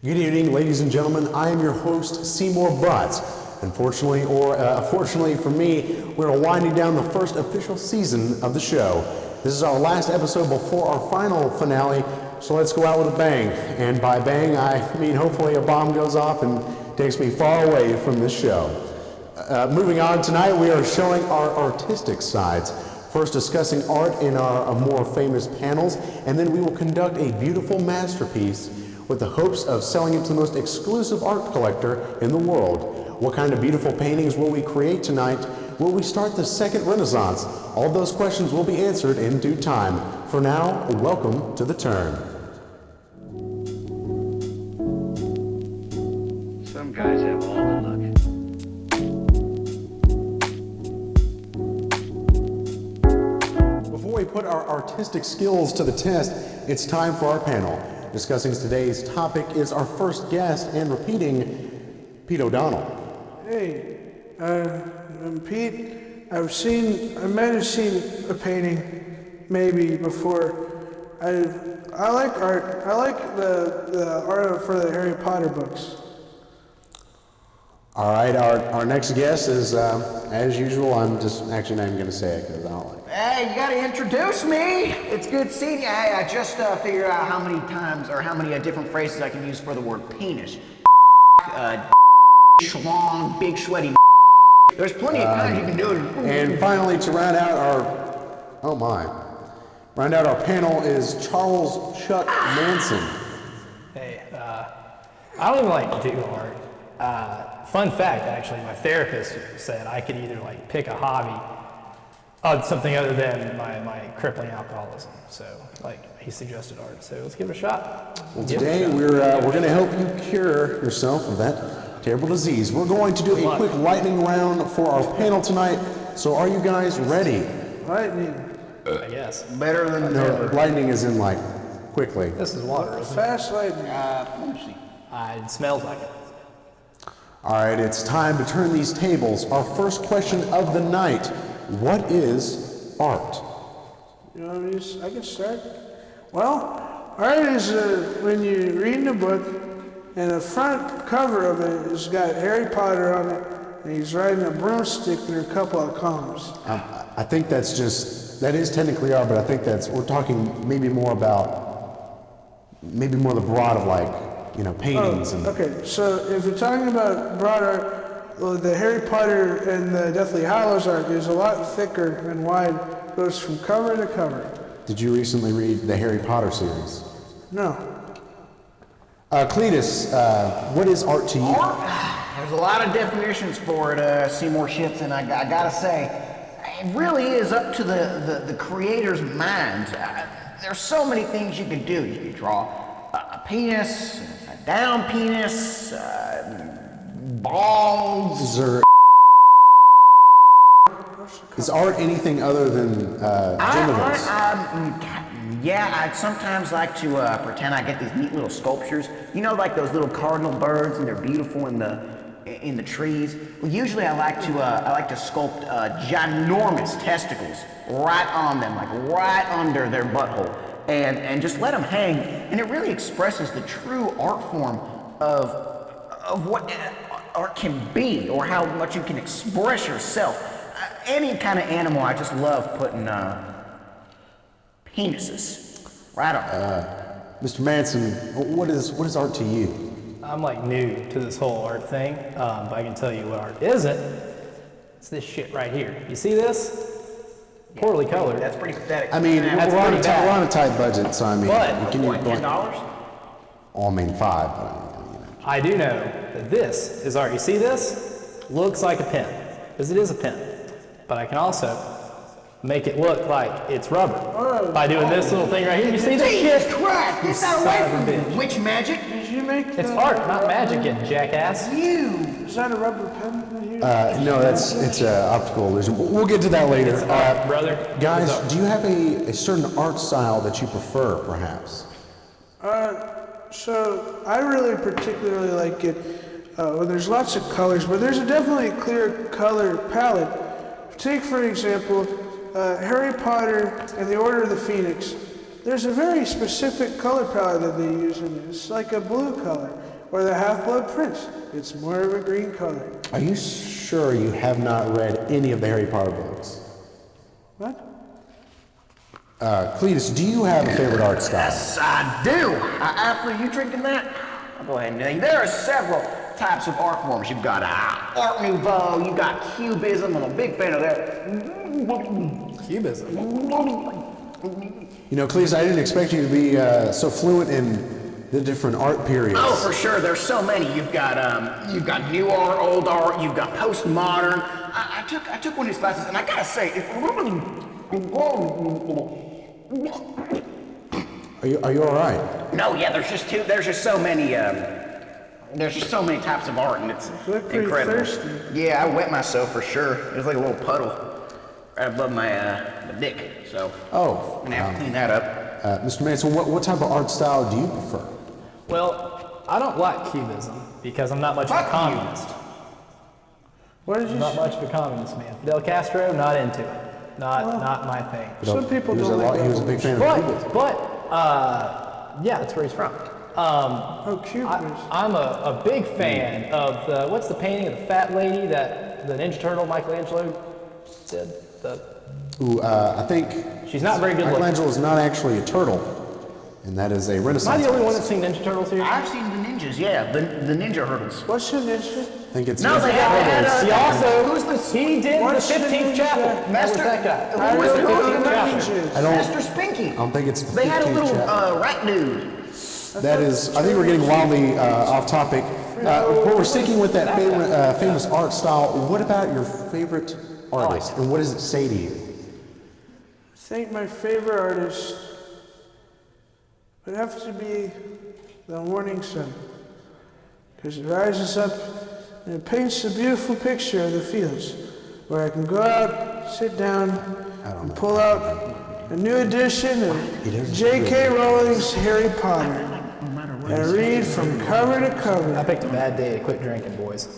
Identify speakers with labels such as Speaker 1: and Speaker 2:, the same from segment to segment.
Speaker 1: Good evening, ladies and gentlemen. I am your host, Seamore Butts. Unfortunately, or fortunately for me, we're winding down the first official season of the show. This is our last episode before our final finale, so let's go out with a bang. And by bang, I mean hopefully a bomb goes off and takes me far away from this show. Moving on, tonight we are showing our artistic sides. First discussing art in our more famous panels, and then we will conduct a beautiful masterpiece with the hopes of selling it to the most exclusive art collector in the world. What kind of beautiful paintings will we create tonight? Will we start the second Renaissance? All those questions will be answered in due time. For now, welcome to The Turn.
Speaker 2: Some guys have all the luck.
Speaker 1: Before we put our artistic skills to the test, it's time for our panel. Discussing today's topic is our first guest and repeating, Pete O'Donnell.
Speaker 3: Hey, I'm Pete. I might have seen a painting maybe before. I like art. I like the art for the Harry Potter books.
Speaker 1: All right, our next guest is, as usual, I'm just actually not even going to say it because I don't like it.
Speaker 4: Hey, you gotta introduce me. It's good seeing you. Hey, I just figured out how many times or how many different phrases I can use for the word penis. Schlong, big sweaty. There's plenty of times you can do it.
Speaker 1: And finally, to round out our panel is Charles Chuck Manson.
Speaker 5: Hey, I don't even like do art. Fun fact, actually, my therapist said I could either like pick a hobby, something other than my crippling alcoholism. So, like, he suggested art. So let's give it a shot.
Speaker 1: Well, today we're going to help you cure yourself of that terrible disease. We're going to do a quick lightning round for our panel tonight. So, are you guys ready?
Speaker 3: Lightning.
Speaker 5: I guess.
Speaker 4: Better than
Speaker 1: No,
Speaker 4: never.
Speaker 1: lightning is in like quickly.
Speaker 5: This is water, isn't it?
Speaker 3: Fast lightning.
Speaker 4: Let me see.
Speaker 5: It smells like it.
Speaker 1: All right, it's time to turn these tables. Our first question of the night: what is art?
Speaker 3: You know, I can start. Well, art is when you're reading a book, and the front cover of it has got Harry Potter on it, and he's riding a broomstick through a couple of columns.
Speaker 1: I think that is technically art, but I think we're talking maybe more the broad of paintings.
Speaker 3: Okay, so if you're talking about broad art, well, the Harry Potter and the Deathly Hallows art is a lot thicker and wide, goes from cover to cover.
Speaker 1: Did you recently read the Harry Potter series?
Speaker 3: No.
Speaker 1: Cledus, what is art to you?
Speaker 4: Art? There's a lot of definitions for it, Seymour Shits, and I gotta say, it really is up to the creator's mind. There's so many things you can do. You can draw a penis, a down penis, balls.
Speaker 1: Is art anything other than genitals?
Speaker 4: I'd sometimes like to pretend I get these neat little sculptures. You know, like those little cardinal birds, and they're beautiful in the trees. Well, usually I like to sculpt ginormous testicles right on them, like right under their butthole, and just let them hang. And it really expresses the true art form of what art can be, or how much you can express yourself. Any kind of animal, I just love putting penises right on.
Speaker 1: Mr. Manson, what is art to you?
Speaker 5: I'm like new to this whole art thing, but I can tell you what art isn't. It's this shit right here. You see this? Poorly colored.
Speaker 4: That's pretty pathetic.
Speaker 1: I mean,
Speaker 5: That's
Speaker 1: we're on
Speaker 5: pretty bad.
Speaker 1: a tight budget, so I mean,
Speaker 5: But-
Speaker 1: can you?
Speaker 4: What, $10?
Speaker 1: Oh, I mean, $5. But,
Speaker 5: I do know that this is art. You see this? Looks like a pen, because it is a pen. But I can also make it look like it's rubber by doing this little thing right here. You see this shit?
Speaker 4: Jesus Christ! Get that away from me! Witch magic?
Speaker 3: Did you make
Speaker 5: It's art, not magic, you jackass.
Speaker 3: Is that a rubber pen right here?
Speaker 1: no, it's an optical illusion. We'll get to that later.
Speaker 5: It's art, brother.
Speaker 1: Guys, do you have a certain art style that you prefer, perhaps?
Speaker 3: So I really particularly like it when there's lots of colors, but there's definitely a clear color palette. Take, for example, Harry Potter and the Order of the Phoenix. There's a very specific color palette that they use in it. It's like a blue color. or the Half-Blood Prince. It's more of a green color.
Speaker 1: Are you sure you have not read any of the Harry Potter books?
Speaker 3: What?
Speaker 1: Cledus, do you have a favorite art style?
Speaker 4: Yes, I do. After you drinking that, I'll go ahead and tell you. There are several types of art forms. You've got Art Nouveau, you've got Cubism. I'm a big fan of that.
Speaker 5: Cubism.
Speaker 1: You know, Cledus, I didn't expect you to be so fluent in the different art periods.
Speaker 4: Oh, for sure. There's so many. You've got new art, old art. You've got postmodern. I took one of these classes, and I gotta say,
Speaker 1: Are you all right?
Speaker 4: no, yeah. There's just so many. There's just so many types of art, and it's
Speaker 3: look pretty
Speaker 4: incredible.
Speaker 3: thirsty.
Speaker 4: Yeah, I wet myself for sure. There's like a little puddle right above my dick, so
Speaker 1: Oh,
Speaker 4: I'm gonna have to clean that up.
Speaker 1: Mr. Manson, what type of art style do you prefer?
Speaker 5: Well, I don't like Cubism because I'm not much of a
Speaker 4: Fuck you.
Speaker 5: communist.
Speaker 3: What did you
Speaker 5: Not
Speaker 3: say?
Speaker 5: much of a communist, man. Fidel Castro, not into it. Not my thing.
Speaker 3: Some people
Speaker 1: he was
Speaker 3: don't
Speaker 1: a
Speaker 3: like
Speaker 1: he was a big fan of Cubism.
Speaker 5: But yeah, that's where he's from.
Speaker 3: Oh, Cubans.
Speaker 5: I'm a big fan of what's the painting of the fat lady that the Ninja Turtle Michelangelo did?
Speaker 1: Who I think
Speaker 5: She's not very good looking.
Speaker 1: Michelangelo is not actually a turtle, and that is a
Speaker 5: Am I
Speaker 1: Renaissance.
Speaker 5: the only one
Speaker 1: artist.
Speaker 5: that's seen Ninja Turtles here?
Speaker 4: I've seen the ninjas, yeah, the ninja hurdles.
Speaker 3: What's your ninja?
Speaker 1: I think it's
Speaker 4: No, they had
Speaker 5: He also,
Speaker 4: who's this?
Speaker 5: he did the
Speaker 3: What's the
Speaker 5: 15th
Speaker 3: ninja?
Speaker 5: chapel. That was
Speaker 4: Master-
Speaker 5: that guy.
Speaker 4: Who was the
Speaker 3: don't know
Speaker 4: 15th
Speaker 3: what
Speaker 4: chapter?
Speaker 3: ninja is.
Speaker 1: I don't.
Speaker 4: Master Spinky.
Speaker 1: I don't think it's the
Speaker 4: They had a
Speaker 1: 15th
Speaker 4: little
Speaker 1: chapter.
Speaker 4: rat dude.
Speaker 1: That is. I think we're getting wildly off topic. But we're sticking with that famous art style. What about your favorite artist, and what does it say to you?
Speaker 3: I think my favorite artist would have to be the morning sun, because it rises up and it paints a beautiful picture of the fields, where I can go out, sit down, and pull out a new edition of J.K. Rowling's Harry Potter, and read from cover to
Speaker 5: I
Speaker 3: cover.
Speaker 5: picked a bad day to quit drinking, boys.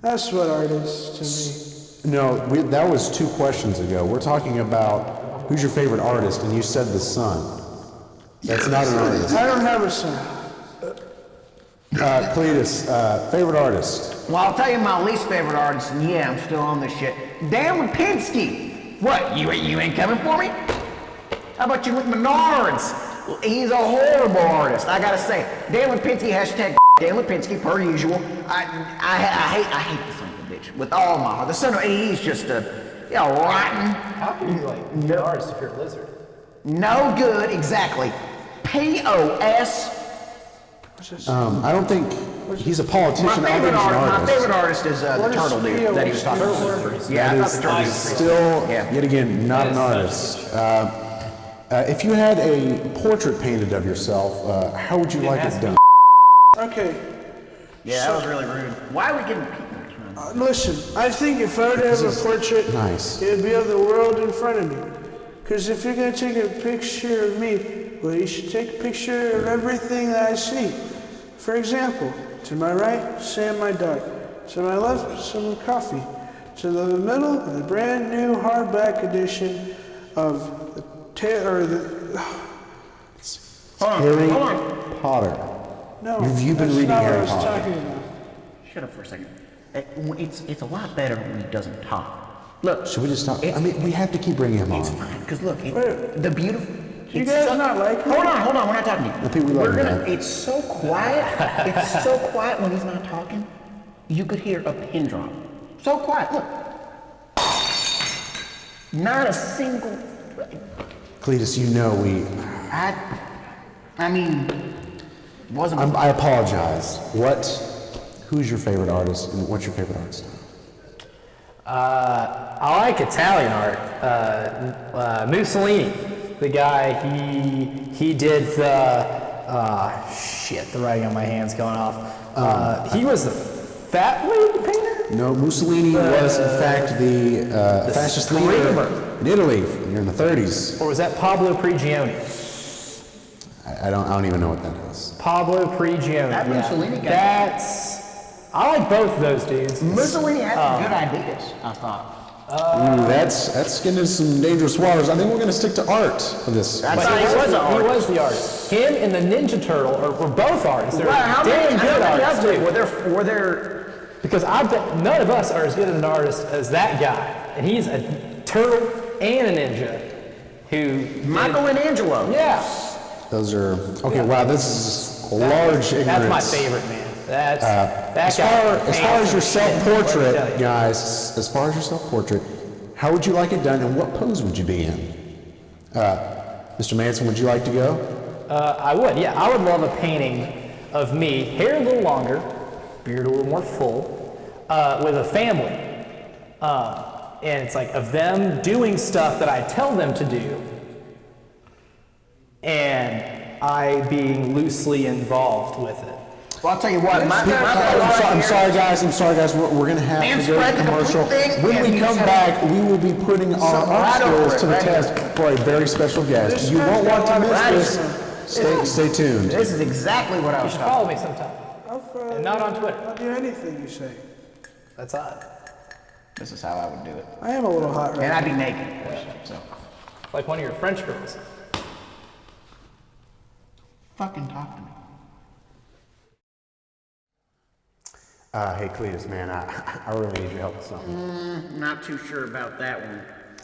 Speaker 3: That's what art is to
Speaker 1: No, that was 2 questions ago. We're talking about who's your favorite artist, and you said the sun. That's not an
Speaker 3: me.
Speaker 1: artist.
Speaker 3: I don't have a son.
Speaker 1: Cledus, favorite artist.
Speaker 4: Well, I'll tell you my least favorite artist, and yeah, I'm still on this shit. Dan Lipinski. What? You ain't coming for me? How about you with Menards? He's a horrible artist. I gotta say, Dan Lipinski hashtag Dan Lipinski per usual. I hate the son of a bitch with all my heart. The son of he's just a rotten,
Speaker 5: How can you like be an artist if you're a lizard?
Speaker 4: no good. Exactly. POS.
Speaker 1: I don't think he's a politician.
Speaker 4: My
Speaker 1: I think
Speaker 4: favorite,
Speaker 1: he's an
Speaker 4: my
Speaker 1: artist.
Speaker 4: favorite artist is the
Speaker 3: What is
Speaker 4: turtle dude that he was talking
Speaker 3: POS?
Speaker 4: about. Yeah, I
Speaker 1: That
Speaker 4: thought the turtle
Speaker 1: is
Speaker 4: dude was pretty
Speaker 1: still,
Speaker 4: Yeah.
Speaker 1: yet again, not an
Speaker 5: That is
Speaker 1: artist. If you had a portrait painted of yourself, how would you like it done?
Speaker 3: Okay,
Speaker 4: Yeah, that was really rude. Why are we getting people?
Speaker 3: listen, I think if I were to have a portrait,
Speaker 1: Nice.
Speaker 3: it would be of the world in front of me. Because if you're going to take a picture of me, well, you should take a picture of everything that I see. For example, to my right, Sam, my dog. To my left, some coffee. To the middle, the brand new hardback edition of the
Speaker 1: Harry Potter.
Speaker 3: No,
Speaker 1: You've been
Speaker 3: that's
Speaker 1: reading
Speaker 3: not what
Speaker 1: Harry
Speaker 3: I was
Speaker 1: Potter.
Speaker 3: talking about.
Speaker 4: Shut up for a second. It's a lot better when he doesn't talk. Look,
Speaker 1: Should we just stop?
Speaker 4: It's-
Speaker 1: I mean, we have to keep bringing him
Speaker 4: it's
Speaker 1: on.
Speaker 4: fine because look,
Speaker 3: Wait.
Speaker 4: the beautiful.
Speaker 3: You
Speaker 4: it's
Speaker 3: guys
Speaker 4: so-
Speaker 3: not like him?
Speaker 4: Hold on, we're not talking to you.
Speaker 1: I think we love
Speaker 4: We're
Speaker 1: him,
Speaker 4: gonna.
Speaker 1: man.
Speaker 4: It's so quiet. It's so quiet when he's not talking. You could hear a pin drop. So quiet. Look. Not a single.
Speaker 1: Cledus, you know
Speaker 4: I mean, wasn't.
Speaker 1: I apologize. Who's your favorite artist, and what's your favorite artist?
Speaker 5: I like Italian art. Mussolini, the guy, he did the, the writing on my hand's going off. He was the fat lady painter?
Speaker 1: No, Mussolini was in fact the fascist leader
Speaker 5: screamer.
Speaker 1: in Italy in the 30s.
Speaker 5: Or was that Pablo Prigioni?
Speaker 1: I don't even know what that is.
Speaker 5: Pablo Prigioni.
Speaker 4: That Mussolini guy.
Speaker 5: That's, I like both of those dudes.
Speaker 4: Mussolini had some good ideas, I thought.
Speaker 1: That's getting into some dangerous waters. I think we're going to stick to art for this.
Speaker 4: That's
Speaker 5: But
Speaker 4: not
Speaker 5: he
Speaker 4: even art.
Speaker 5: was the artist. Him and the Ninja Turtle were both artists. They're
Speaker 4: How
Speaker 5: damn good
Speaker 4: many
Speaker 5: artists
Speaker 4: others
Speaker 5: too.
Speaker 4: were there?
Speaker 5: Because I bet none of us are as good an artist as that guy. And he's a turtle and a ninja who...
Speaker 4: Michelangelo.
Speaker 5: Yeah.
Speaker 1: Those are okay. Wow, this is large ignorance.
Speaker 5: That's my favorite, man. That's
Speaker 1: As far as your self-portrait, guys, as far as your self-portrait, how would you like it done, and what pose would you be in? Mr. Manson, would you like to go?
Speaker 5: I would, yeah. I would love a painting of me, hair a little longer, beard a little more full, with a family. And it's like of them doing stuff that I tell them to do, and I being loosely involved with it.
Speaker 4: Well, I'll tell you what.
Speaker 1: I'm sorry, guys. We're going to have to go to commercial. When we come back, we will be putting our art skills to the test for a very special guest. You won't want to miss this. Stay tuned.
Speaker 4: This is exactly what I
Speaker 5: You
Speaker 4: was
Speaker 5: should
Speaker 4: talking
Speaker 5: follow me sometime. And not on Twitter.
Speaker 3: I'll do anything you say.
Speaker 5: That's hot.
Speaker 4: This is how I would do it.
Speaker 3: I am a little hot right
Speaker 4: And
Speaker 3: now.
Speaker 4: I'd be naked, of course. So,
Speaker 5: Like one of your French girls.
Speaker 4: fucking talk to me.
Speaker 1: Hey, Cledus, man, I really need your help with something.
Speaker 4: Not too sure about that one.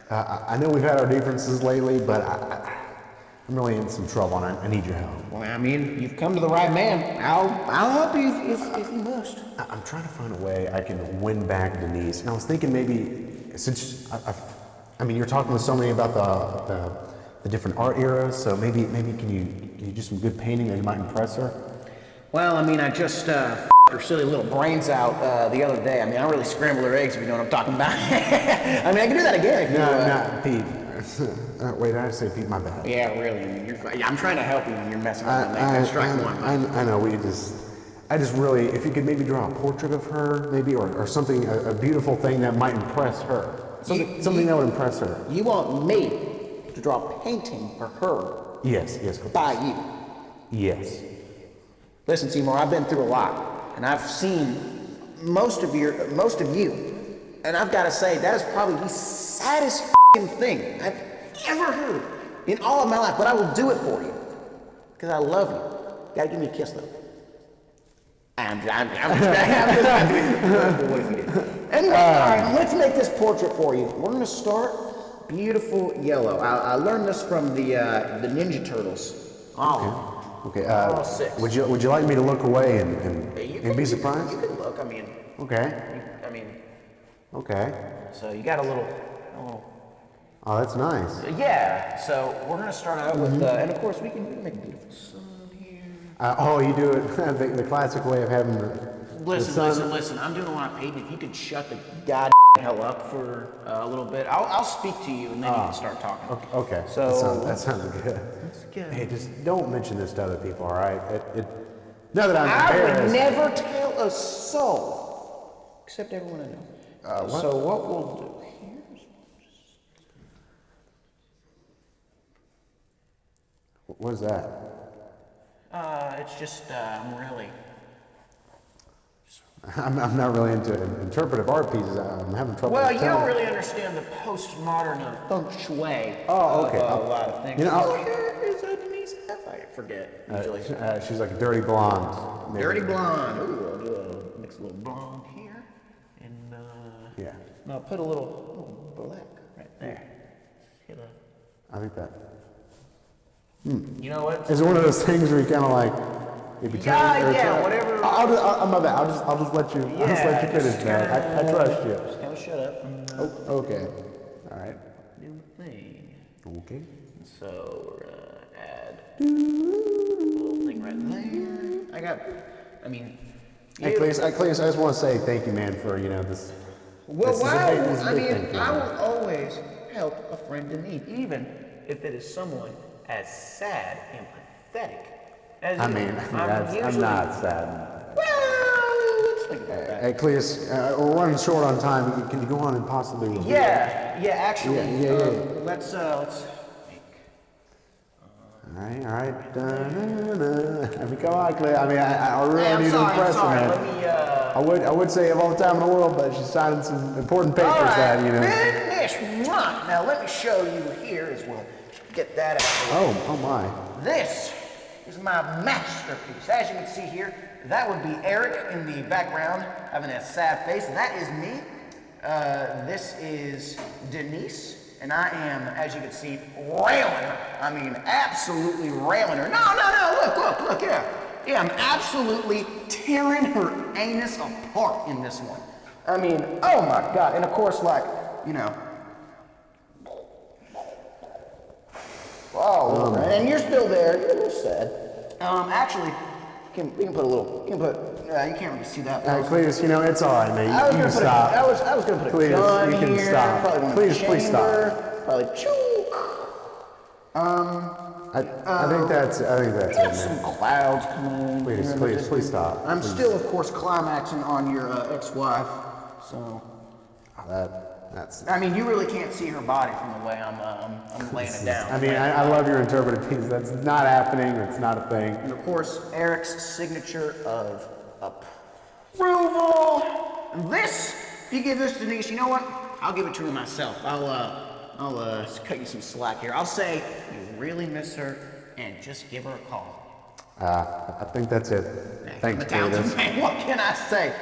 Speaker 1: I know we've had our differences lately, but I'm really in some trouble, and I need your help.
Speaker 4: Well, I mean, you've come to the right man. I'll help you if you must.
Speaker 1: I'm trying to find a way I can win back Denise, and I was thinking maybe since I mean, you're talking with somebody about the different art eras, so maybe can you do some good painting that might impress her?
Speaker 4: Well, I mean, I just her silly little brains out the other day. I mean, I really scrambled her eggs, if you know what I'm talking about. I mean, I can do that again if you...
Speaker 1: No, Pete. Wait, I have to say Pete, my bad.
Speaker 4: Yeah, really. I mean, you're fine. I'm trying to help you when you're messing up on that. Strike one.
Speaker 1: I know, I just really, if you could maybe draw a portrait of her, maybe, or something, a beautiful thing that might impress her. Something that would impress her.
Speaker 4: You want me to draw a painting for her
Speaker 1: Yes, Cledus.
Speaker 4: by you?
Speaker 1: Yes.
Speaker 4: Listen, Seamore, I've been through a lot, and I've seen most of you, and I've got to say that is probably the saddest thing I've ever heard in all of my life. But I will do it for you because I love you. Gotta give me a kiss, though. I'm what if you did? Anyway, all right, let's make this portrait for you. We're gonna start beautiful yellow. I learned this from the Ninja Turtles.
Speaker 1: Okay.
Speaker 4: All six.
Speaker 1: Would you like me to look away and be surprised?
Speaker 4: You can look. I mean.
Speaker 1: Okay. Okay.
Speaker 4: So you got a little.
Speaker 1: Oh, that's nice.
Speaker 4: Yeah. So we're gonna start out with, and of course we can make a beautiful sun here.
Speaker 1: You do it the classic way of having the
Speaker 4: Listen. I'm doing a lot of painting. If you could shut the god hell up for a little bit, I'll speak to you and then you can start talking.
Speaker 1: Okay.
Speaker 4: So
Speaker 1: that sounds good.
Speaker 4: That's good.
Speaker 1: Hey, just don't mention this to other people, all right? Now that I'm
Speaker 4: I would
Speaker 1: embarrassed.
Speaker 4: never tell a soul, except everyone I know.
Speaker 1: What?
Speaker 4: So what we'll do here is
Speaker 1: What is that?
Speaker 4: it's just I'm really.
Speaker 1: I'm not really into interpretive art pieces. I'm having trouble.
Speaker 4: Well, you don't
Speaker 1: telling.
Speaker 4: really understand the postmodern feng shui
Speaker 1: Oh, okay.
Speaker 4: of a lot of things.
Speaker 1: You know,
Speaker 4: Here is a Denise F. I forget usually.
Speaker 1: she's like a dirty blonde. maybe.
Speaker 4: Dirty blonde. Ooh, I'll do mix a little blonde here, and
Speaker 1: Yeah,
Speaker 4: and I'll put a little black right there. See that?
Speaker 1: I think that.
Speaker 4: You know what?
Speaker 1: Is it one of those things where you kind of like, maybe
Speaker 4: whatever.
Speaker 1: I'm my bad. I'll just let you. I'll just let you finish, man. I trust you.
Speaker 4: Just kind of shut up and
Speaker 1: Okay. All right.
Speaker 4: do the thing.
Speaker 1: Okay.
Speaker 4: So we're gonna add a little thing right there.
Speaker 1: Hey, Cledus, I just want to say thank you, man, for this.
Speaker 4: Well,
Speaker 1: this is a big thing for
Speaker 4: I
Speaker 1: me.
Speaker 4: will always help a friend in need, even if it is someone as sad and pathetic as you.
Speaker 1: I'm not sad.
Speaker 4: Well, let's think about that.
Speaker 1: Hey, Cledus, we're running short on time. Can you go on and possibly review?
Speaker 4: Actually,
Speaker 1: Yeah.
Speaker 4: let's make.
Speaker 1: All right. Da-na-na. I mean, come on, Cledus. I mean, I really
Speaker 4: Hey, I'm
Speaker 1: need
Speaker 4: sorry,
Speaker 1: to impress her, man.
Speaker 4: Let me.
Speaker 1: I would say of all the time in the world, but she's signing some important papers
Speaker 4: All right.
Speaker 1: that,
Speaker 4: Midnight Now let me show you here as we'll get that out of the way.
Speaker 1: Oh my.
Speaker 4: This is my masterpiece. As you can see here, that would be Eric in the background having a sad face. That is me. This is Denise. And I am, as you can see, railing her. I mean, absolutely railing her. No, look, yeah. Yeah, I'm absolutely tearing her anus apart in this one. I mean, oh my God. And of course, like, you know. Oh, and you're still there. You're a little sad. Actually, we can put a little, you can't really see that.
Speaker 1: Cledus, you know, it's all right, man.
Speaker 4: I was
Speaker 1: You
Speaker 4: gonna
Speaker 1: can
Speaker 4: put
Speaker 1: stop.
Speaker 4: I was gonna put a
Speaker 1: Cledus,
Speaker 4: gun
Speaker 1: you can
Speaker 4: here.
Speaker 1: stop.
Speaker 4: Probably one in
Speaker 1: Please,
Speaker 4: the
Speaker 1: please stop.
Speaker 4: chamber, Probably choke.
Speaker 1: I think that's it,
Speaker 4: Some
Speaker 1: man.
Speaker 4: clouds coming in.
Speaker 1: Please stop.
Speaker 4: I'm still, of course, climaxing on your ex-wife. So,
Speaker 1: That's.
Speaker 4: I mean, you really can't see her body from the way I'm laying it down.
Speaker 1: I mean, I love your interpretive piece. That's not happening. It's not a thing.
Speaker 4: And of course, Eric's signature of approval. And this, if you give this to Denise, you know what? I'll give it to her myself. I'll cut you some slack here. I'll say you really miss her and just give her a call.
Speaker 1: I think that's it. Thanks, Cledus.
Speaker 4: Man, what can I say?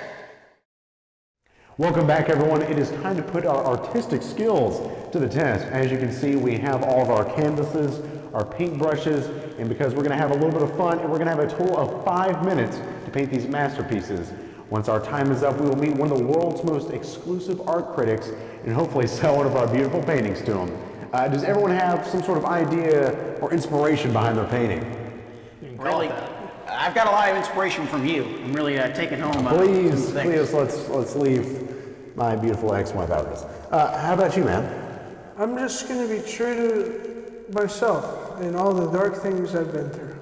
Speaker 1: Welcome back, everyone. It is time to put our artistic skills to the test. As you can see, we have all of our canvases, our paint brushes, and because we're going to have a little bit of fun, and we're going to have a total of 5 minutes to paint these masterpieces. Once our time is up, we will meet one of the world's most exclusive art critics and hopefully sell one of our beautiful paintings to them. Does everyone have some sort of idea or inspiration behind their painting?
Speaker 4: Really, I've got a lot of inspiration from you. I'm really taking home.
Speaker 1: Please, let's leave my beautiful ex-wife out of this. How about you, man?
Speaker 3: I'm just going to be true to myself and all the dark things I've been through.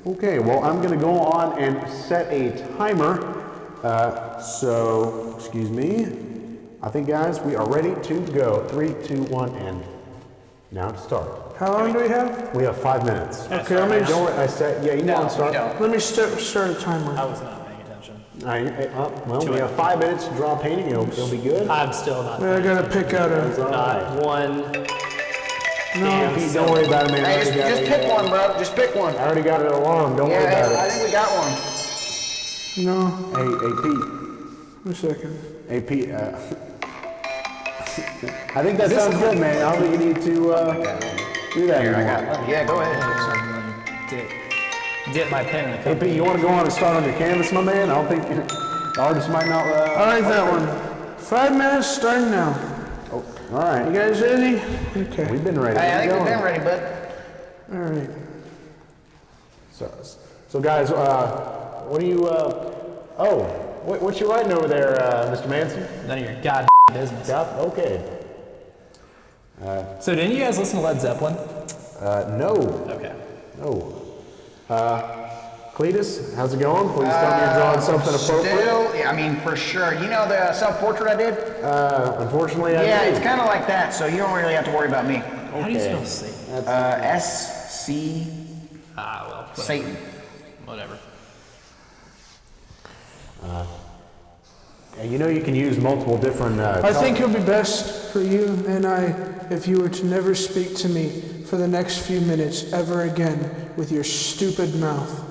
Speaker 1: Okay, well, I'm going to go on and set a timer. So, excuse me. I think, guys, we are ready to go. 3, 2, 1, and now to start.
Speaker 3: How long do we have?
Speaker 1: We have 5 minutes.
Speaker 3: Okay, let me
Speaker 1: Don't worry, I said, yeah, you
Speaker 5: No,
Speaker 1: want to start?
Speaker 5: we don't.
Speaker 3: let me start a timer.
Speaker 5: I was not paying attention.
Speaker 1: All right, well, we have 5 minutes to draw a painting. It'll be good.
Speaker 5: I'm still not.
Speaker 3: I gotta pick out a.
Speaker 5: Not one.
Speaker 1: Hey, Pete, don't worry about it, man.
Speaker 4: Hey, just pick one, bro. Just pick one.
Speaker 1: I already got it alarmed. Don't worry
Speaker 4: Yeah,
Speaker 1: about
Speaker 4: I
Speaker 1: it.
Speaker 4: think we got one.
Speaker 3: No,
Speaker 1: Hey, Pete.
Speaker 3: a second.
Speaker 1: Hey, Pete. I think that sounds good, man. I don't think you need to do that anymore.
Speaker 4: Yeah, go ahead.
Speaker 5: Dip my pen in the
Speaker 1: Hey,
Speaker 5: cup.
Speaker 1: Pete, you want to go on and start on your canvas, my man? I don't think the artist might not.
Speaker 3: I like that one. 5 minutes starting now.
Speaker 1: Oh, all right.
Speaker 3: You guys ready? Okay.
Speaker 1: We've been ready.
Speaker 4: Hey, I think
Speaker 1: We're
Speaker 4: we've been
Speaker 1: going.
Speaker 4: ready, bud.
Speaker 3: All right.
Speaker 1: So guys, what do you? What's you writing over there, Mr. Manson?
Speaker 5: None of your goddamn business.
Speaker 1: Yep. Okay.
Speaker 5: So didn't you guys listen to Led Zeppelin?
Speaker 1: No.
Speaker 5: Okay.
Speaker 1: No. Cledus, how's it going? Please tell me you're drawing something appropriate.
Speaker 4: Still, yeah, I mean, for sure. You know the self-portrait I did?
Speaker 1: Unfortunately, I
Speaker 4: Yeah,
Speaker 1: do.
Speaker 4: it's kind of like that, so you don't really have to worry about me.
Speaker 5: How do you spell Satan?
Speaker 4: S-C,
Speaker 5: Ah, well, whatever.
Speaker 4: Satan.
Speaker 5: Whatever.
Speaker 1: And you know you can use multiple different.
Speaker 3: I think it would be best for you and I if you were to never speak to me for the next few minutes ever again with your stupid mouth.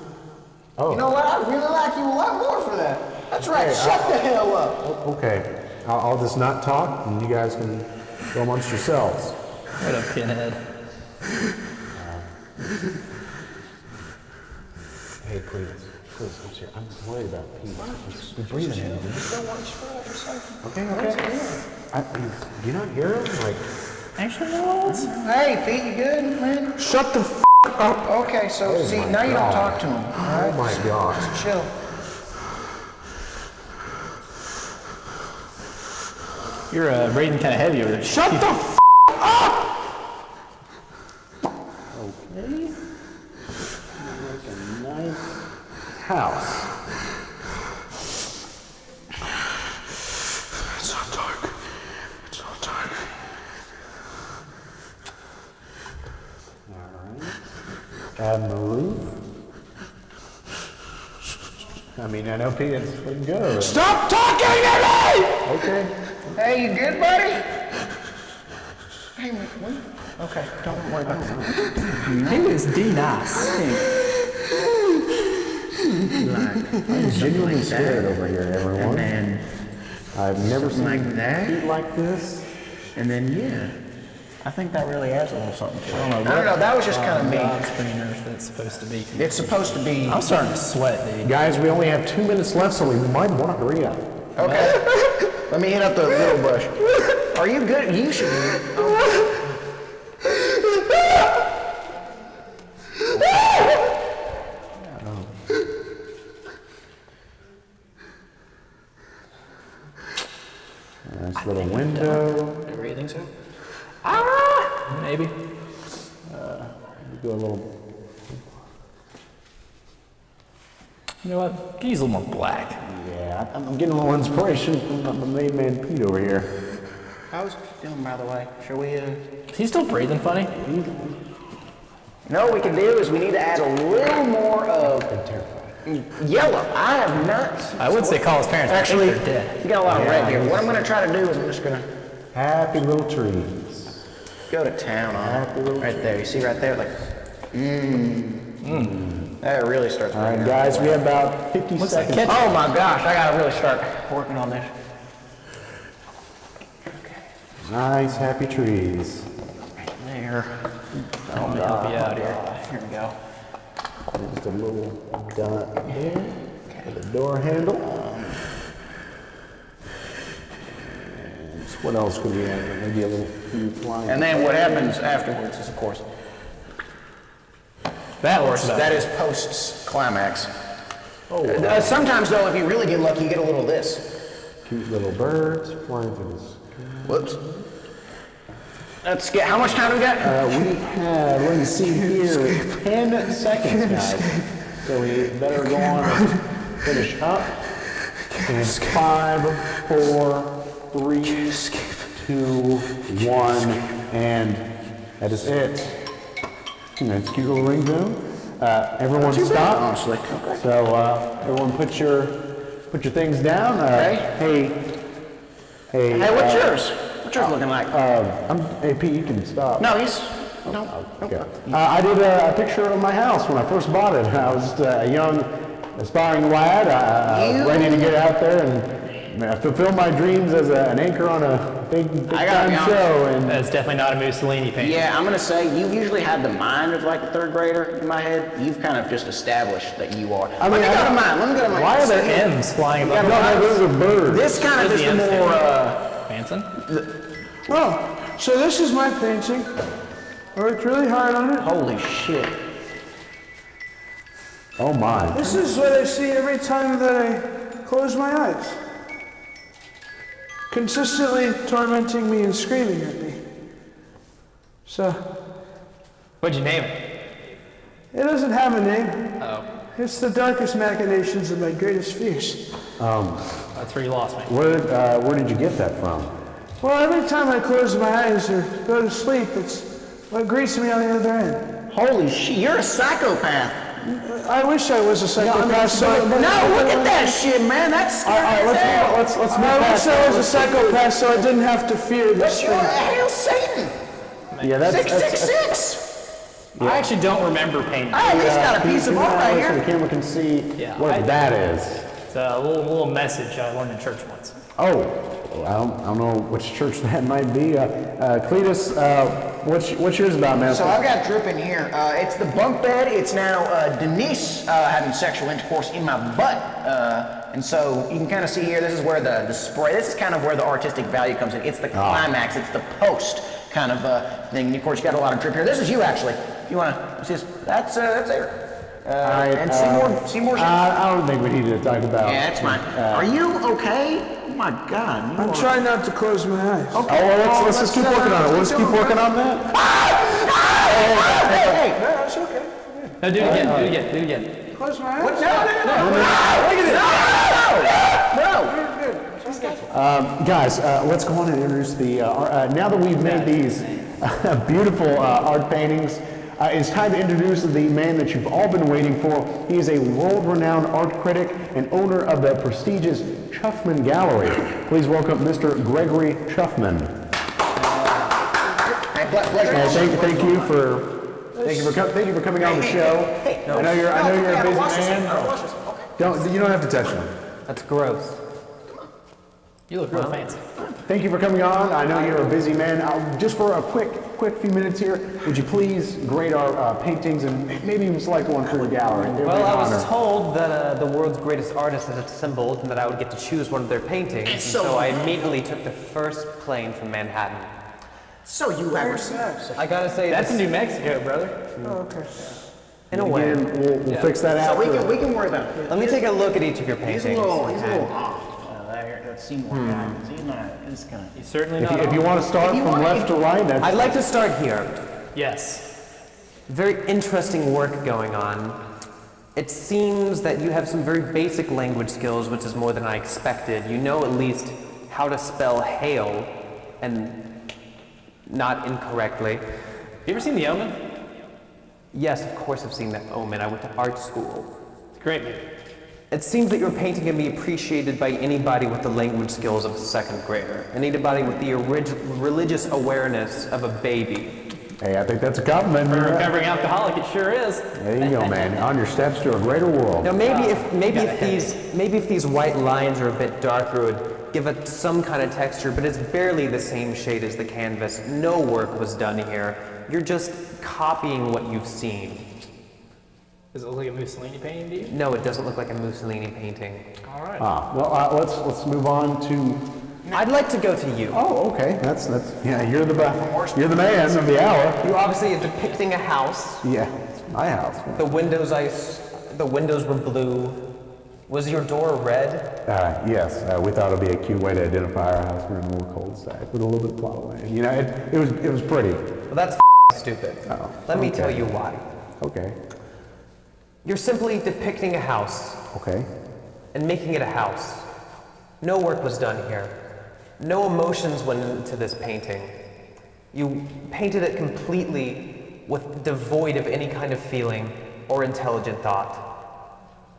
Speaker 1: Oh.
Speaker 4: You know what? I really like you a lot more for that. That's right.
Speaker 1: Okay,
Speaker 4: Shut the hell up.
Speaker 1: Okay. I'll just not talk, and you guys can go amongst yourselves.
Speaker 5: What a pinhead.
Speaker 1: Hey, Cledus. I'm worried about Pete. You're breathing in. Okay. Do you not hear him? Like.
Speaker 5: Actually, no.
Speaker 4: Hey, Pete, you good, man?
Speaker 3: Shut the f up.
Speaker 4: Okay, so
Speaker 1: Oh
Speaker 4: see,
Speaker 1: my
Speaker 4: now you don't
Speaker 1: God.
Speaker 4: talk to him.
Speaker 1: Oh my gosh.
Speaker 4: Chill.
Speaker 5: You're breathing kind of heavy over there.
Speaker 3: Shut the f
Speaker 1: Okay. Like a nice house.
Speaker 3: It's so dark. It's so dark.
Speaker 1: Add the roof. I mean, I know Pete, it's pretty good.
Speaker 3: Stop talking to me!
Speaker 1: Okay.
Speaker 4: Hey, you good, buddy? Hey, okay, don't worry about that.
Speaker 5: He was nice.
Speaker 1: I'm genuinely scared over here, everyone.
Speaker 4: And then
Speaker 1: I've never seen
Speaker 4: like that.
Speaker 1: feet like this.
Speaker 4: And then, yeah, I think that really adds a little something to it. I don't know, that was just kind of me.
Speaker 5: Dog trainer that's supposed to be.
Speaker 4: It's supposed to be...
Speaker 5: I'm starting to sweat, dude.
Speaker 1: Guys, we only have 2 minutes left, so we might want to hurry up.
Speaker 4: Okay. Let me hit up the little bush. Are you good? You should be.
Speaker 1: Nice little window.
Speaker 4: Do you think so?
Speaker 5: Maybe.
Speaker 1: Do a little.
Speaker 5: You know what? Can use a little more black.
Speaker 1: Yeah, I'm getting a little inspiration from the main man Pete over here.
Speaker 4: How's he doing, by the way? Shall we,
Speaker 5: He's still breathing funny.
Speaker 4: You know what we can do is we need to add a little more of yellow. I have not...
Speaker 5: I would say call his parents.
Speaker 4: Actually,
Speaker 5: they're dead.
Speaker 4: you got a lot of red here. What I'm going to try to do is I'm just going to
Speaker 1: Happy little trees.
Speaker 4: go to town on it. Right there. You see right there? Like, That really starts
Speaker 1: All right, guys, we have about 50 seconds.
Speaker 4: Oh my gosh, I got to really start working on this.
Speaker 1: Nice, happy trees.
Speaker 4: There.
Speaker 5: Let me help you out here.
Speaker 4: Here we go.
Speaker 1: Just a little dot there for the door handle. What else could we add? Maybe a little few flying.
Speaker 4: And then what happens afterwards is, of course, that is post-climax.
Speaker 1: Oh, wow.
Speaker 4: Sometimes, though, if you really get lucky, you get a little of this.
Speaker 1: Cute little birds flying through this.
Speaker 4: Whoops. Let's get, how much time do we got?
Speaker 1: We have, let me see here, 10 seconds, guys. So we better go on and finish up. And 5, 4, 3, 2, 1, and that is it. That's a cute little ring boom. Everyone stop.
Speaker 4: Honestly.
Speaker 1: So everyone put your things down. Hey,
Speaker 4: Hey, what's yours? What's yours looking like?
Speaker 1: Hey Pete, you can stop.
Speaker 4: No, he's... No.
Speaker 1: Okay. I did a picture of my house when I first bought it. I was a young, aspiring lad, ready to get out there and fulfill my dreams as an anchor on a big time show. And
Speaker 5: That's definitely not a Mussolini painting.
Speaker 4: Yeah, I'm going to say you usually had the mind of like a third grader in my head. You've kind of just established that you are. Let me go to mine.
Speaker 5: Why are there M's flying above?
Speaker 1: no, those are birds.
Speaker 4: This kind of
Speaker 5: Is
Speaker 4: just
Speaker 5: the
Speaker 4: more...
Speaker 5: Manson?
Speaker 3: Oh, so this is my painting. I worked really hard on it.
Speaker 4: Holy shit.
Speaker 1: Oh my.
Speaker 3: This is what I see every time that I close my eyes. Consistently tormenting me and screaming at me. So,
Speaker 5: What'd you name it?
Speaker 3: it doesn't have a name.
Speaker 5: Oh,
Speaker 3: It's the darkest machinations of my greatest fears.
Speaker 5: that's where you lost me.
Speaker 1: Where did you get that from?
Speaker 3: Well, every time I close my eyes or go to sleep, it's what greets me on the other end.
Speaker 4: Holy shit, you're a psychopath.
Speaker 3: I wish I was a psychopath.
Speaker 4: No, look at that shit, man. That's scary as hell.
Speaker 1: Let's move
Speaker 3: I wish
Speaker 1: past
Speaker 3: I was a
Speaker 1: that.
Speaker 3: psychopath so I didn't have to fear this
Speaker 4: You're
Speaker 3: thing.
Speaker 4: Hail Satan.
Speaker 1: Yeah, that's
Speaker 4: 666.
Speaker 5: I actually don't remember painting.
Speaker 4: Hey, he's got a piece of art right
Speaker 1: so the
Speaker 4: here.
Speaker 1: camera can see
Speaker 5: Yeah,
Speaker 1: what that is.
Speaker 5: It's a little message I learned in church once.
Speaker 1: Oh, I don't know which church that might be. Cledus, what's yours about, man?
Speaker 4: So I've got drip in here. It's the bunk bed. It's now Denise having sexual intercourse in my butt. And so you can kind of see here, this is where the spray, this is kind of where the artistic value comes in. It's the climax, it's the post kind of thing. And of course, you got a lot of drip here. This is you, actually. If you want to see this, that's Eric. And Seamore's
Speaker 1: I don't think we need to talk about.
Speaker 4: yeah, that's fine. Are you okay? Oh my God.
Speaker 3: I'm trying not to close my eyes.
Speaker 4: Okay.
Speaker 1: Oh, well, let's just keep working on it. Let's keep working on that.
Speaker 4: Hey,
Speaker 3: No, it's okay.
Speaker 5: No, do it again, do it again.
Speaker 3: Close my eyes.
Speaker 4: no. Look at this.
Speaker 1: Guys, let's go on and introduce the. Now that we've made these beautiful art paintings, it's time to introduce the man that you've all been waiting for. He is a world-renowned art critic and owner of the prestigious Chuffman Gallery. Please welcome Mr. Gregory Chuffman.
Speaker 4: Hey,
Speaker 1: Thank you for coming on the show. I know you're a busy man. You don't have to touch them.
Speaker 6: That's gross.
Speaker 5: You look real fancy.
Speaker 1: Thank you for coming on. I know you're a busy man. Just for a quick few minutes here, would you please grade our paintings and maybe even select one for your gallery?
Speaker 6: Well, I was told that the world's greatest artist is assembled and that I would get to choose one of their paintings. And so I immediately took the first plane from Manhattan.
Speaker 4: So you ever
Speaker 6: I gotta say,
Speaker 5: That's in New Mexico, brother.
Speaker 3: Oh, okay.
Speaker 6: in a way.
Speaker 1: Again, we'll fix that out.
Speaker 4: we can worry about it.
Speaker 6: Let me take a look at each of your
Speaker 4: He's
Speaker 6: paintings.
Speaker 4: a little off. That Seamore guy. He's not. He's kind of.
Speaker 5: He's certainly not.
Speaker 1: If you want to start from left to right, that's
Speaker 6: I'd like to start here.
Speaker 5: Yes.
Speaker 6: Very interesting work going on. It seems that you have some very basic language skills, which is more than I expected. You know at least how to spell hail, and not incorrectly.
Speaker 5: You ever seen The Omen?
Speaker 6: Yes, of course I've seen that Omen. I went to art school.
Speaker 5: Great movie.
Speaker 6: It seems that your painting can be appreciated by anybody with the language skills of a second grader, and anybody with the religious awareness of a baby.
Speaker 1: hey, I think that's a compliment.
Speaker 5: For a recovering alcoholic, it sure is.
Speaker 1: There you go, man. On your steps to a greater world.
Speaker 6: Now maybe if these white lines are a bit darker, it would give it some kind of texture, but it's barely the same shade as the canvas. No work was done here. You're just copying what you've seen.
Speaker 5: Does it look like a Mussolini painting to you?
Speaker 6: No, it doesn't look like a Mussolini painting.
Speaker 5: All right.
Speaker 1: Let's move on to.
Speaker 6: I'd like to go to you.
Speaker 1: Oh, okay. That's yeah. You're the man of the hour.
Speaker 6: You obviously are depicting a house.
Speaker 1: Yeah, it's my house.
Speaker 6: The windows were blue. Was your door red?
Speaker 1: Yes, we thought it'd be a cute way to identify our house. We're in a little cul-de-sac with a little bit of plotland. You know, it was pretty.
Speaker 6: Well, that's stupid.
Speaker 1: Oh,
Speaker 6: Let me
Speaker 1: okay.
Speaker 6: tell you why.
Speaker 1: Okay.
Speaker 6: You're simply depicting a house
Speaker 1: Okay.
Speaker 6: and making it a house. No work was done here. No emotions went into this painting. You painted it completely devoid of any kind of feeling or intelligent thought.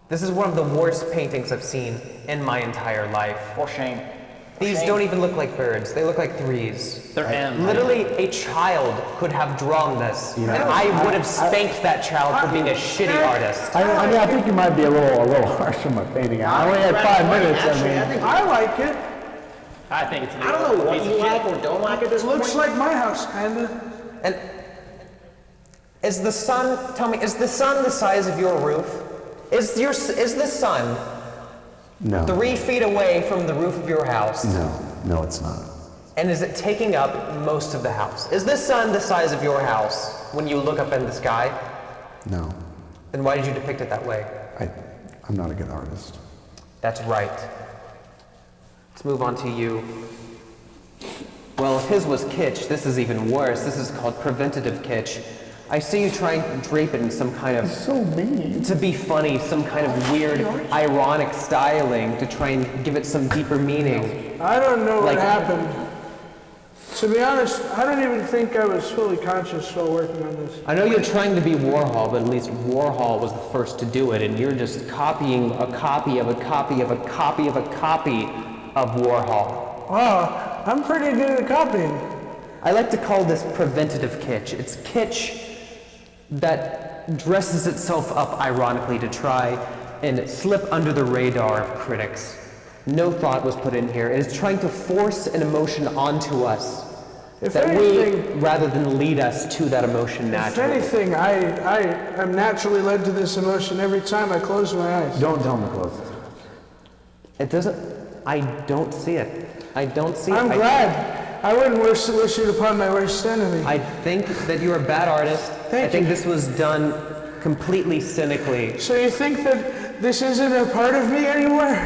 Speaker 6: This is one of the worst paintings I've seen in my entire life.
Speaker 4: For shame.
Speaker 6: These don't even look like birds. They look like threes.
Speaker 5: They're M.
Speaker 6: Literally, a child could have drawn this, and I would have spanked that child for being a shitty artist.
Speaker 1: I think you might be a little harsh on my painting. I only had 5 minutes.
Speaker 3: I like it.
Speaker 5: I think it's.
Speaker 4: I don't know what you like or don't like at this point.
Speaker 3: Looks like my house, kinda.
Speaker 6: And is the sun? Tell me, is the sun the size of your roof? Is the sun
Speaker 1: No.
Speaker 6: 3 feet away from the roof of your house?
Speaker 1: No, it's not.
Speaker 6: And is it taking up most of the house? Is the sun the size of your house when you look up in the sky?
Speaker 1: No.
Speaker 6: Then why did you depict it that way?
Speaker 1: I'm not a good artist.
Speaker 6: That's right. Let's move on to you. Well, if his was kitsch, this is even worse. This is called preventative kitsch. I see you trying to drape it in some kind of,
Speaker 1: So mean.
Speaker 6: to be funny, some kind of weird, ironic styling to try and give it some deeper meaning.
Speaker 3: I don't know what
Speaker 6: Like-
Speaker 3: happened. To be honest, I don't even think I was fully conscious while working on this.
Speaker 6: I know you're trying to be Warhol, but at least Warhol was the first to do it, and you're just copying a copy of a copy of a copy of a copy of Warhol.
Speaker 3: Wow, I'm pretty good at copying.
Speaker 6: I like to call this preventative kitsch. It's kitsch that dresses itself up ironically to try and slip under the radar of critics. No thought was put in here. It is trying to force an emotion onto us
Speaker 3: If
Speaker 6: that
Speaker 3: anything-
Speaker 6: rather than lead us to that emotion
Speaker 3: If
Speaker 6: naturally.
Speaker 3: anything, I am naturally led to this emotion every time I close my eyes.
Speaker 1: Don't tell me close.
Speaker 6: It doesn't. I don't see it. I don't see it.
Speaker 3: I'm glad. I wouldn't wish it upon my worst enemy.
Speaker 6: I think that you're a bad artist.
Speaker 3: Thank
Speaker 6: I think
Speaker 3: you.
Speaker 6: this was done completely cynically.
Speaker 3: So you think that this isn't a part of me anymore?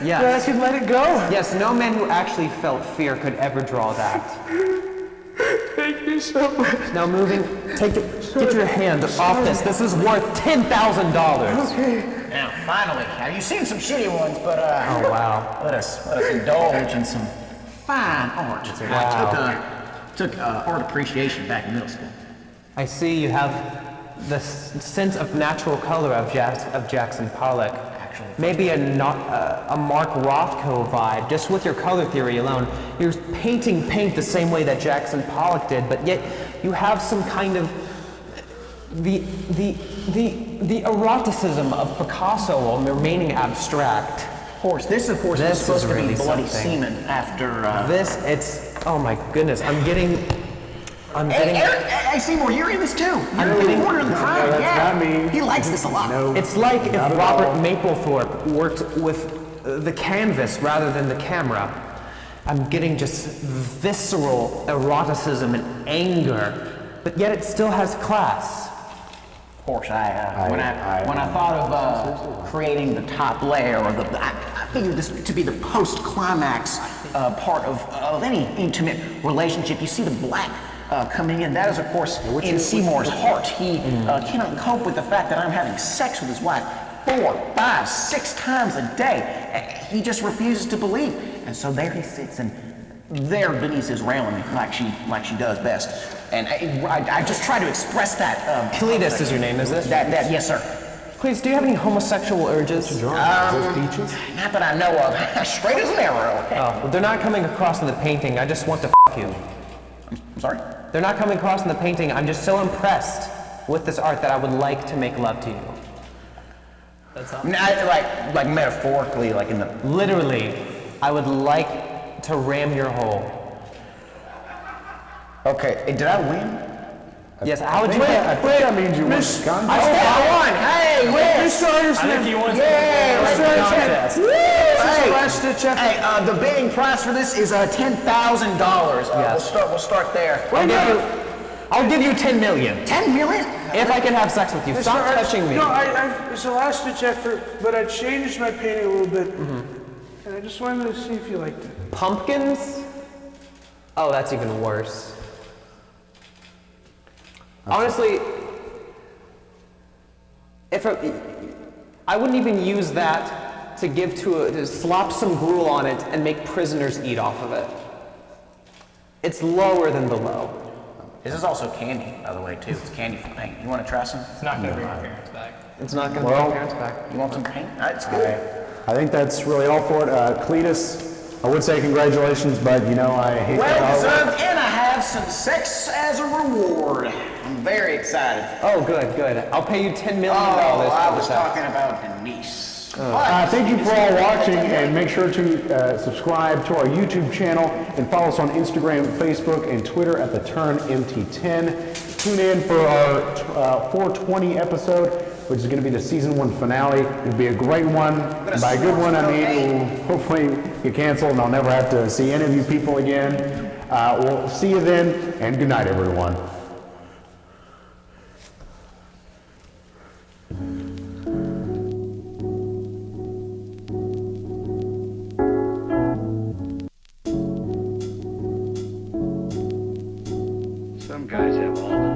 Speaker 6: Yes.
Speaker 3: That I can let it go?
Speaker 6: Yes, no man who actually felt fear could ever draw that.
Speaker 3: Thank you so much.
Speaker 6: Now get your hand off this. This is worth $10,000.
Speaker 3: Okay.
Speaker 2: Now, finally, now you've seen some shitty ones, but
Speaker 6: Oh wow.
Speaker 2: let us indulge in some fine art.
Speaker 6: Wow.
Speaker 2: I took art appreciation back in middle school.
Speaker 6: I see you have the sense of natural color of Jackson Pollock.
Speaker 2: Actually,
Speaker 6: Maybe a Mark Rothko vibe, just with your color theory alone. You're painting paint the same way that Jackson Pollock did, but yet you have some kind of the eroticism of Picasso while remaining abstract.
Speaker 4: Of course, this was
Speaker 6: This
Speaker 4: supposed
Speaker 6: is
Speaker 4: to
Speaker 6: really
Speaker 4: be bloody
Speaker 6: something.
Speaker 4: semen after.
Speaker 6: Oh my goodness, I'm getting.
Speaker 4: Hey, Eric, hey, Seymour, you're in this too. You're
Speaker 6: getting-
Speaker 4: the corner of the crowd.
Speaker 1: that's
Speaker 4: Yeah,
Speaker 1: not me.
Speaker 4: he likes this a lot.
Speaker 6: It's like if
Speaker 1: Not at
Speaker 6: Robert
Speaker 1: all.
Speaker 6: Mapplethorpe worked with the canvas rather than the camera. I'm getting just visceral eroticism and anger, but yet it still has class.
Speaker 4: Of course, when I thought of creating the top layer, or I figured this to be the post-climax part of any intimate relationship. You see the black coming in. That is, of course, in Seymour's heart. He cannot cope with the fact that I'm having sex with his wife 4, 5, 6 times a day. He just refuses to believe. And so there he sits, and there Denise is railing me like she does best. And I just try to express that.
Speaker 6: Cledus is your name, is it?
Speaker 4: That yes, sir.
Speaker 6: Please, do you have any homosexual urges?
Speaker 1: Is those peaches?
Speaker 4: Not that I know of. Straight as an arrow.
Speaker 6: Oh, well, they're not coming across in the painting. I just want to you.
Speaker 4: I'm sorry?
Speaker 6: They're not coming across in the painting. I'm just so impressed with this art that I would like to make love to you.
Speaker 5: That's all.
Speaker 4: Like metaphorically, like in the.
Speaker 6: Literally, I would like to ram your hole.
Speaker 4: Okay, did I win?
Speaker 6: Yes, how would you
Speaker 1: I think that means you won
Speaker 3: Miss-
Speaker 1: the contest.
Speaker 4: I won! Hey, yes!
Speaker 3: Mr. Anderson,
Speaker 5: I think you won
Speaker 4: Yeah,
Speaker 5: the
Speaker 3: Mr.
Speaker 5: contest.
Speaker 3: Anderson, this is the last ditch effort.
Speaker 4: Hey, the bidding price for this is $10,000.
Speaker 6: Yes.
Speaker 4: We'll start there.
Speaker 6: I'll give you 10 million.
Speaker 4: 10 million?
Speaker 6: If I can have sex with you.
Speaker 3: Mr.
Speaker 6: Stop
Speaker 3: Anderson,
Speaker 6: touching me.
Speaker 3: No, it's the last ditch effort, but I changed my painting a little bit. And I just wanted to see if you liked it.
Speaker 6: Pumpkins? Oh, that's even worse. Honestly, I wouldn't even use that to give to slop some gruel on it and make prisoners eat off of it. It's lower than the low.
Speaker 4: This is also candy, by the way, too. It's candy for paint. You want to try some?
Speaker 5: It's not going to bring my parents back.
Speaker 6: It's not going to bring my parents back.
Speaker 4: You want some paint? It's good.
Speaker 1: I think that's really all for it. Cledus, I would say congratulations, but I hate
Speaker 4: Well
Speaker 1: that.
Speaker 4: deserved, and I have some sex as a reward. I'm very excited.
Speaker 6: Oh, good, good. I'll pay you $10 million
Speaker 4: Oh, I
Speaker 6: for
Speaker 4: was
Speaker 6: this.
Speaker 4: talking about Denise. But
Speaker 1: Thank you for all watching, and make sure to subscribe to our YouTube channel and follow us on Instagram, Facebook, and Twitter at the Turn MT10. Tune in for our 420 episode, which is going to be the season 1 finale. It'll be a great one. And by a good one, I mean we'll hopefully get canceled, and I'll never have to see any of you people again. We'll see you then, and good night, everyone.
Speaker 7: Some guys have all the